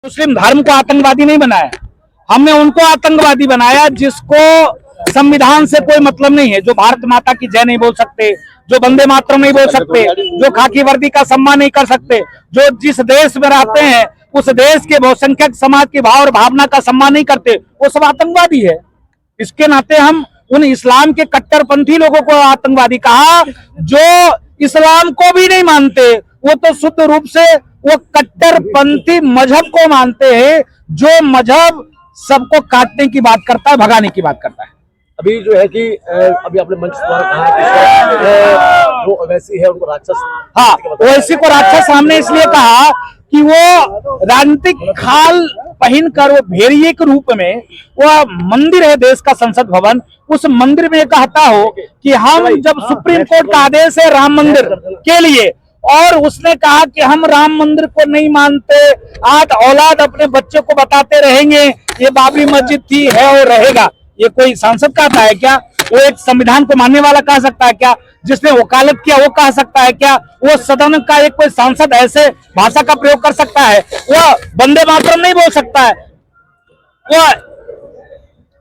मुस्लिम धर्म को आतंकवादी नहीं बनाया, हमने उनको आतंकवादी बनाया जिसको संविधान से कोई मतलब नहीं है, जो भारत माता की जय नहीं बोल सकते, जो वंदे मातरम नहीं बोल सकते, जो खाकी वर्दी का सम्मान नहीं कर सकते, जो जिस देश में रहते हैं उस देश के बहुसंख्यक समाज के भाव और भावना का सम्मान नहीं करते, वो सब आतंकवादी है। इसके नाते हम उन इस्लाम के कट्टरपंथी लोगों को आतंकवादी कहा, जो इस्लाम को भी नहीं मानते, वो तो शुद्ध रूप से वो कट्टरपंथी मजहब को मानते हैं, जो मजहब सबको काटने की बात करता है, भगाने की बात करता है। अभी जो है कि अभी आपने मंच द्वारा कहा कि जो ओवैसी है उनको राक्षस, हाँ, ओवैसी को राक्षस हमने इसलिए कहा कि वो राजनीतिक खाल पहनकर वो भेड़िए के रूप में, वह मंदिर है देश का संसद भवन, उस मंदिर में कहता हो कि हम जब सुप्रीम कोर्ट का आदेश है राम मंदिर के लिए, और उसने कहा कि हम राम मंदिर को नहीं मानते, आज औलाद अपने बच्चे को बताते रहेंगे ये बाबरी मस्जिद थी, है और रहेगा। ये कोई सांसद कहता है क्या? वो एक संविधान को मानने वाला कह सकता है क्या? जिसने वकालत किया वो कह सकता है क्या? वो सदन का एक कोई सांसद ऐसे भाषा का प्रयोग कर सकता है? वह वंदे मातरम नहीं बोल सकता है, वह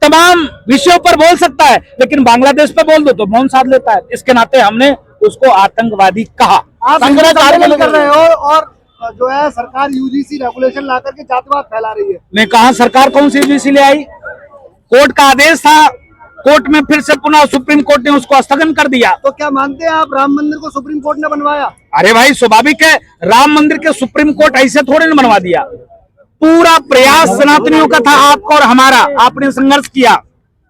तमाम विषयों पर बोल सकता है, लेकिन बांग्लादेश पे बोल दो तो मौन साध लेता है। इसके नाते हमने उसको आतंकवादी कहा। आप शंकराचार्य कर रहे हो और जो है सरकार यूजीसी रेगुलेशन ला करके जातिवाद फैला रही है। नहीं कहा, सरकार कौन सी यूजीसी ले आई? कोर्ट का आदेश था, कोर्ट में फिर से पुनः सुप्रीम कोर्ट ने उसको स्थगन कर दिया। तो क्या मानते हैं आप राम मंदिर को सुप्रीम कोर्ट ने बनवाया? अरे भाई स्वाभाविक है, राम मंदिर के सुप्रीम कोर्ट ऐसे थोड़े न बनवा दिया। पूरा प्रयास सनातनियों का था, आपका और हमारा। आपने संघर्ष किया,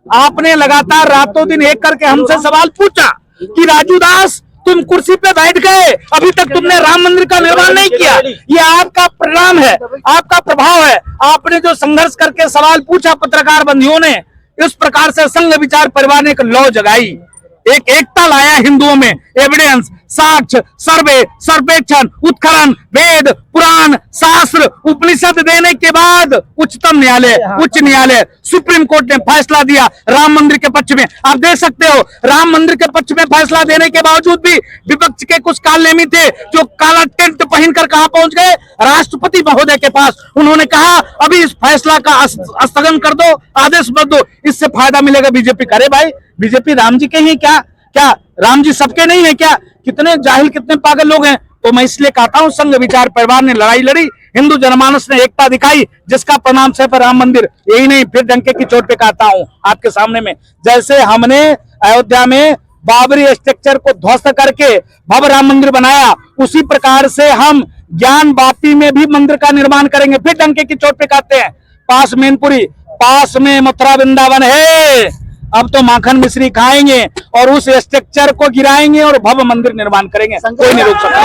आपने लगातार रातों दिन एक करके हमसे सवाल पूछा कि राजू दास तुम कुर्सी पे बैठ गए, अभी तक तुमने राम मंदिर का निर्माण नहीं किया। ये आपका परिणाम है, आपका प्रभाव है। आपने जो संघर्ष करके सवाल पूछा पत्रकार बंधुओं ने, इस प्रकार से संघ विचार परिवार ने एक लौ जगाई, एक एकता लाया हिंदुओं में। एविडेंस, साक्ष्य, सर्वे, सर्वेक्षण, उत्खनन, वेद, पुराण, शास्त्र, उपनिषद देने के बाद उच्चतम न्यायालय, उच्च न्यायालय, सुप्रीम कोर्ट ने फैसला दिया राम मंदिर के पक्ष में। आप देख सकते हो, राम मंदिर के पक्ष में फैसला देने के बावजूद भी विपक्ष के कुछ कालनेमी थे जो काला टेंट पहनकर कहां पहुंच गए? राष्ट्रपति महोदय के पास। उन्होंने कहा अभी इस फैसला का स्थगन कर दो, आदेश बदल दो, इससे फायदा मिलेगा बीजेपी। करे भाई, बीजेपी राम जी के ही क्या? क्या राम जी सबके नहीं है क्या? कितने जाहिल, कितने पागल लोग हैं। तो मैं इसलिए कहता हूं, संघ विचार परिवार ने लड़ाई लड़ी, हिंदू जनमानस ने एकता दिखाई, जिसका परिणाम सिर्फ राम मंदिर। यही नहीं, फिर डंके की चोट पे कहता हूं आपके सामने में, जैसे हमने अयोध्या में बाबरी स्ट्रक्चर को ध्वस्त करके भव्य राम मंदिर बनाया, उसी प्रकार से हम ज्ञान वापी में भी मंदिर का निर्माण करेंगे। फिर डंके की चोट पे कहते हैं, पास मैनपुरी, पास में मथुरा वृंदावन है, अब तो माखन मिश्री खाएंगे और उस स्ट्रक्चर को गिराएंगे और भव्य मंदिर निर्माण करेंगे। कोई नहीं रोक सकता।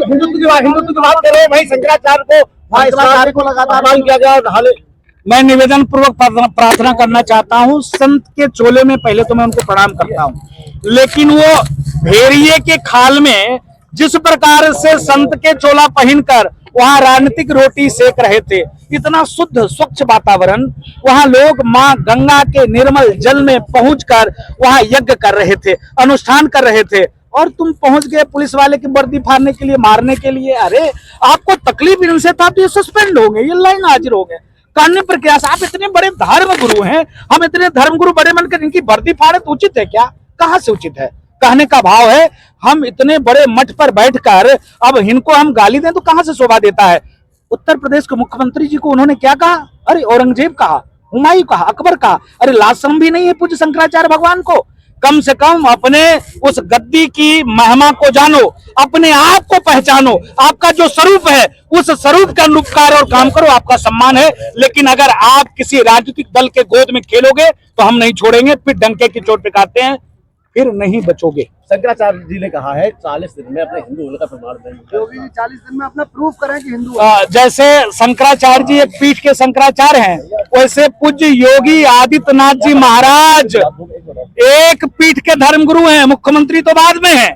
हिंदुत्व की बात कर रहे हैं भाई, शंकराचार्य को लगातार मान किया गया। मैं निवेदन पूर्वक प्रार्थना करना चाहता हूं, संत के चोले में पहले तो मैं उनको प्रणाम करता हूं, लेकिन वो भेड़िए के खाल में जिस प्रकार से संत के चोला पहनकर वहां राजनीतिक रोटी सेक रहे थे, इतना शुद्ध स्वच्छ वातावरण, वहां लोग मां गंगा के निर्मल जल में पहुंचकर वहां यज्ञ कर रहे थे, अनुष्ठान कर रहे थे, और तुम पहुंच गए पुलिस वाले की वर्दी फाड़ने के लिए, मारने के लिए। अरे आपको तकलीफ इनसे था तो ये सस्पेंड हो गए, ये लाइन हाजिर हो गए। करने पर क्या? आप इतने बड़े धर्म गुरु हैं, हम इतने धर्म गुरु बड़े बनकर इनकी वर्दी फाड़े तो उचित है क्या? कहां से उचित है? कहने का भाव है, हम इतने बड़े मठ पर बैठकर अब इनको हम गाली दें तो कहां से शोभा देता है? उत्तर प्रदेश के मुख्यमंत्री जी को उन्होंने क्या कहा? अरे औरंगजेब कहा, हुमायूं कहा, अकबर कहा। अरे लाज शर्म भी नहीं है पूज्य शंकराचार्य भगवान को? कम से कम अपने उस गद्दी की महिमा को जानो, अपने आप को पहचानो, आपका जो स्वरूप है उस स्वरूप का अनुपकार और काम करो, आपका सम्मान है। लेकिन अगर आप किसी राजनीतिक दल के गोद में खेलोगे तो हम नहीं छोड़ेंगे, फिर डंके की चोट पे कहते हैं, फिर नहीं बचोगे। शंकराचार्य जी ने कहा है 40 दिन में अपने हिंदू होने का प्रमाण देंगे। योगी जी 40 दिन में अपना प्रूफ करें कि हिंदू। जैसे शंकराचार्य जी एक पीठ के शंकराचार्य हैं, वैसे पूज्य योगी आदित्यनाथ जी महाराज एक पीठ के धर्मगुरु हैं। मुख्यमंत्री तो बाद में है,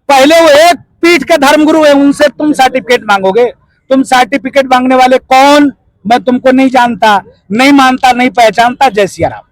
पहले वो एक पीठ के धर्मगुरु हैं। उनसे तुम सर्टिफिकेट मांगोगे? तुम सर्टिफिकेट मांगने वाले कौन? मैं तुमको नहीं जानता, नहीं मानता, नहीं पहचानता। जय सिया राम।